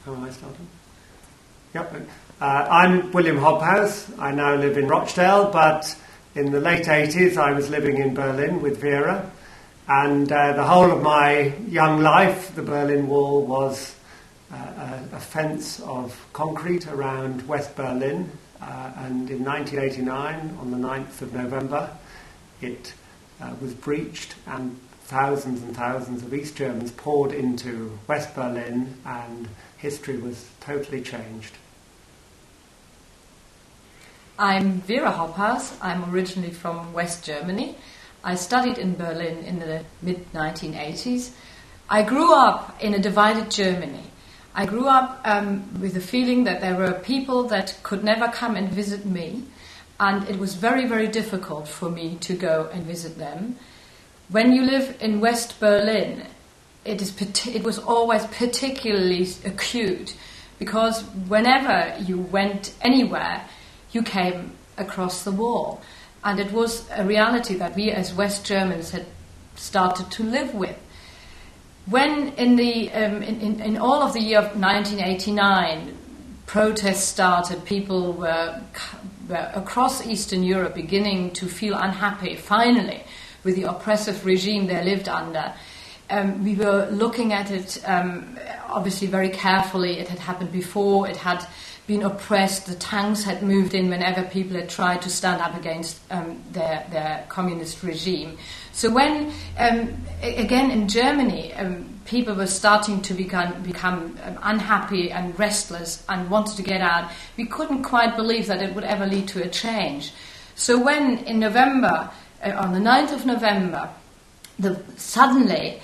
How am I starting? Yep. I'm William Hobhouse. I now live in Rochdale, but in the late 80s I was living in Berlin with Vera, and the whole of my young life the Berlin Wall was a fence of concrete around West Berlin, and in 1989, on the 9th of November, it was breached and thousands of East Germans poured into West Berlin, and history was totally changed. I'm Wera Hobhouse. I'm originally from West Germany. I studied in Berlin in the mid-1980s. I grew up in a divided Germany. I grew up with the feeling that there were people that could never come and visit me, and it was very, very difficult for me to go and visit them. When you live in West Berlin, it was always particularly acute, because whenever you went anywhere, you came across the wall. And it was a reality that we as West Germans had started to live with. When in all of the year of 1989, protests started, people were across Eastern Europe beginning to feel unhappy, finally, with the oppressive regime they lived under. We were looking at it obviously very carefully. It had happened before, it had been oppressed, the tanks had moved in whenever people had tried to stand up against their communist regime. So when, again in Germany, people were starting to become unhappy and restless and wanted to get out, we couldn't quite believe that it would ever lead to a change. So when in November, on the 9th of November, suddenly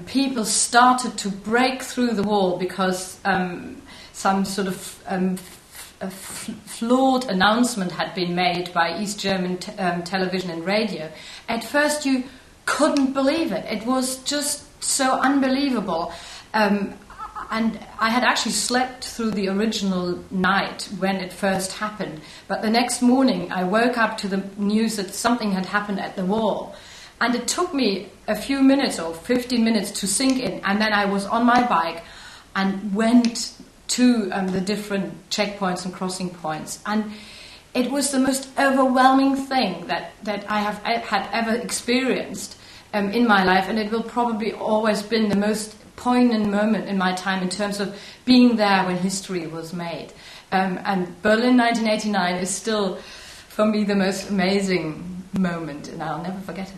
people started to break through the wall because some sort of a flawed announcement had been made by East German television and radio. At first you couldn't believe it. It was just so unbelievable. And I had actually slept through the original night when it first happened. But the next morning I woke up to the news that something had happened at the wall. And it took me a few minutes or 15 minutes to sink in. And then I was on my bike and went to the different checkpoints and crossing points. And it was the most overwhelming thing that I had ever experienced in my life. And it will probably always been the most poignant moment in my time in terms of being there when history was made. And Berlin 1989 is still, for me, the most amazing moment, and I'll never forget it.